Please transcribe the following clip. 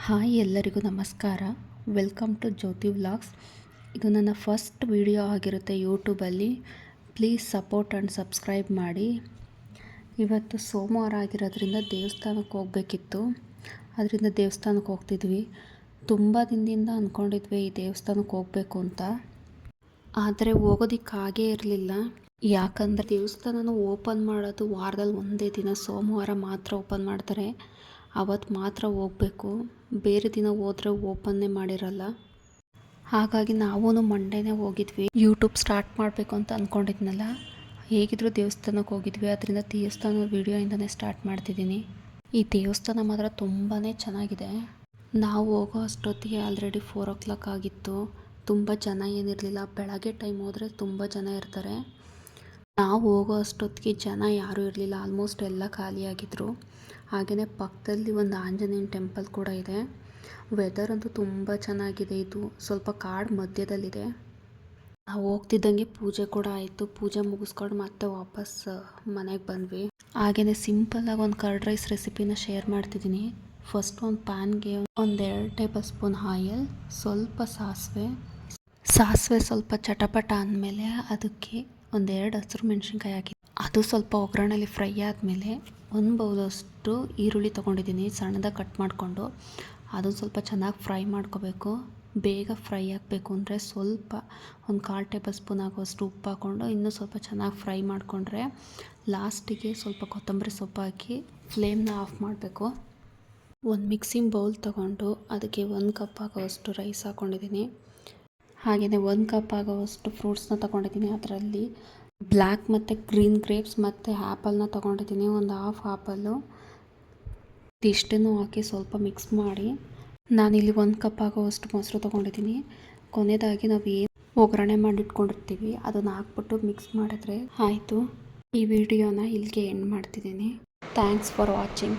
Hi ಎಲ್ಲರಿಗೂ ನಮಸ್ಕಾರ. Welcome to Jyothi vlogs. ಇದು ನನ್ನ ಫಸ್ಟ್ ವಿಡಿಯೋ ಆಗಿರುತ್ತೆ ಯೂಟ್ಯೂಬಲ್ಲಿ. ಪ್ಲೀಸ್ ಸಪೋರ್ಟ್ ಆ್ಯಂಡ್ ಸಬ್ಸ್ಕ್ರೈಬ್ ಮಾಡಿ. ಇವತ್ತು ಸೋಮವಾರ ಆಗಿರೋದ್ರಿಂದ ದೇವಸ್ಥಾನಕ್ಕೆ ಹೋಗಬೇಕಿತ್ತು. ಅದರಿಂದ ದೇವಸ್ಥಾನಕ್ಕೆ ಹೋಗ್ತಿದ್ವಿ. ತುಂಬ ದಿನದಿಂದ ಅಂದ್ಕೊಂಡಿದ್ವಿ ಈ ದೇವಸ್ಥಾನಕ್ಕೆ ಹೋಗಬೇಕು ಅಂತ, ಆದರೆ ಹೋಗೋದಕ್ಕಾಗೇ ಇರಲಿಲ್ಲ. ಯಾಕಂದರೆ ದೇವಸ್ಥಾನನ ಓಪನ್ ಮಾಡೋದು ವಾರದಲ್ಲಿ ಒಂದೇ ದಿನ, ಸೋಮವಾರ ಮಾತ್ರ ಓಪನ್ ಮಾಡ್ತಾರೆ. ಅವತ್ತು ಮಾತ್ರ ಹೋಗಬೇಕು, ಬೇರೆ ದಿನ ಹೋದರೆ ಓಪನ್ನೇ ಮಾಡಿರಲ್ಲ. ಹಾಗಾಗಿ ನಾವೂ ಮಂಡೇನೇ ಹೋಗಿದ್ವಿ. ಯೂಟ್ಯೂಬ್ ಸ್ಟಾರ್ಟ್ ಮಾಡಬೇಕು ಅಂತ ಅಂದ್ಕೊಂಡಿದ್ನಲ್ಲ, ಹೇಗಿದ್ರು ದೇವಸ್ಥಾನಕ್ಕೆ ಹೋಗಿದ್ವಿ, ಅದರಿಂದ ದೇವಸ್ಥಾನದ ವಿಡಿಯೋಯಿಂದನೇ ಸ್ಟಾರ್ಟ್ ಮಾಡ್ತಿದ್ದೀನಿ. ಈ ದೇವಸ್ಥಾನ ಮಾತ್ರ ತುಂಬಾ ಚೆನ್ನಾಗಿದೆ. ನಾವು ಹೋಗೋ ಅಷ್ಟೊತ್ತಿಗೆ ಆಲ್ರೆಡಿ 4 o'clock ಆಗಿತ್ತು. ತುಂಬ ಜನ ಏನಿರಲಿಲ್ಲ. ಬೆಳಗ್ಗೆ ಟೈಮ್ ಹೋದರೆ ತುಂಬ ಜನ ಇರ್ತಾರೆ. ನಾವು ಹೋಗೋ ಅಷ್ಟೊತ್ತಿಗೆ ಜನ ಯಾರೂ ಇರಲಿಲ್ಲ. ಆಲ್ಮೋಸ್ಟ್ ಎಲ್ಲ ಖಾಲಿಯಾಗಿದ್ದರು. ಹಾಗೆಯೇ ಪಕ್ಕದಲ್ಲಿ ಒಂದು ಆಂಜನೇಯನ ಟೆಂಪಲ್ ಕೂಡ ಇದೆ. ವೆದರ್ ಅಂತೂ ತುಂಬ ಚೆನ್ನಾಗಿದೆ. ಇದು ಸ್ವಲ್ಪ ಕಾಡು ಮಧ್ಯದಲ್ಲಿದೆ. ನಾವು ಹೋಗ್ತಿದ್ದಂಗೆ ಪೂಜೆ ಕೂಡ ಆಯಿತು. ಪೂಜೆ ಮುಗಿಸ್ಕೊಂಡು ಮತ್ತೆ ವಾಪಸ್ ಮನೆಗೆ ಬಂದ್ವಿ. ಹಾಗೆಯೇ ಸಿಂಪಲ್ಲಾಗಿ ಒಂದು ಕರ್ಡ್ ರೈಸ್ ರೆಸಿಪಿನ ಶೇರ್ ಮಾಡ್ತಿದ್ದೀನಿ. ಫಸ್ಟ್ ಒಂದು ಪ್ಯಾನ್ಗೆ 1-2 ಟೇಬಲ್ ಸ್ಪೂನ್ ಆಯಿಲ್, ಸ್ವಲ್ಪ ಸಾಸಿವೆ ಸ್ವಲ್ಪ ಚಟಪಟ ಅಂದಮೇಲೆ ಅದಕ್ಕೆ 1-2 ಹಸಿರು ಮೆಣಸಿನ್ಕಾಯಿ ಹಾಕಿ, ಅದು ಸ್ವಲ್ಪ ಒಗ್ಗರಣೆಲಿ ಫ್ರೈ ಆದಮೇಲೆ 1 ಬೌಲಷ್ಟು ಈರುಳ್ಳಿ ತೊಗೊಂಡಿದ್ದೀನಿ ಸಣ್ಣದಾಗಿ ಕಟ್ ಮಾಡಿಕೊಂಡು. ಅದನ್ನು ಸ್ವಲ್ಪ ಚೆನ್ನಾಗಿ ಫ್ರೈ ಮಾಡ್ಕೋಬೇಕು. ಬೇಗ ಫ್ರೈ ಆಗಬೇಕು ಅಂದರೆ ಸ್ವಲ್ಪ 1/4 ಟೇಬಲ್ ಸ್ಪೂನ್ ಆಗೋಷ್ಟು ಉಪ್ಪು ಹಾಕ್ಕೊಂಡು ಇನ್ನೂ ಸ್ವಲ್ಪ ಚೆನ್ನಾಗಿ ಫ್ರೈ ಮಾಡಿಕೊಂಡ್ರೆ ಲಾಸ್ಟಿಗೆ ಸ್ವಲ್ಪ ಕೊತ್ತಂಬರಿ ಸೊಪ್ಪು ಹಾಕಿ ಫ್ಲೇಮ್ನ ಆಫ್ ಮಾಡಬೇಕು. ಒಂದು ಮಿಕ್ಸಿಂಗ್ ಬೌಲ್ ತೊಗೊಂಡು ಅದಕ್ಕೆ 1 ಕಪ್ ಆಗೋವಷ್ಟು ರೈಸ್ ಹಾಕ್ಕೊಂಡಿದ್ದೀನಿ. ಹಾಗೆಯೇ 1 ಕಪ್ ಆಗೋವಷ್ಟು ಫ್ರೂಟ್ಸ್ನ ತೊಗೊಂಡಿದ್ದೀನಿ. ಅದರಲ್ಲಿ ಬ್ಲ್ಯಾಕ್ ಮತ್ತು ಗ್ರೀನ್ ಗ್ರೇಪ್ಸ್ ಮತ್ತು ಆ್ಯಪಲ್ನ ತೊಗೊಂಡಿದ್ದೀನಿ. ಒಂದು ಹಾಫ್ ಆ್ಯಪಲ್ಲು ಇಷ್ಟನ್ನು ಹಾಕಿ ಸ್ವಲ್ಪ ಮಿಕ್ಸ್ ಮಾಡಿ, ನಾನಿಲ್ಲಿ 1 ಕಪ್ ಆಗೋವಷ್ಟು ಮೊಸರು ತೊಗೊಂಡಿದ್ದೀನಿ. ಕೊನೆಯದಾಗಿ ನಾವು ಏನು ಒಗ್ಗರಣೆ ಮಾಡಿಟ್ಕೊಂಡಿರ್ತೀವಿ ಅದನ್ನು ಹಾಕ್ಬಿಟ್ಟು ಮಿಕ್ಸ್ ಮಾಡಿದ್ರೆ ಆಯಿತು. ಈ ವಿಡಿಯೋನ ಇಲ್ಲಿಗೆ ಎಂಡ್ ಮಾಡ್ತಿದ್ದೀನಿ. Thanks for watching.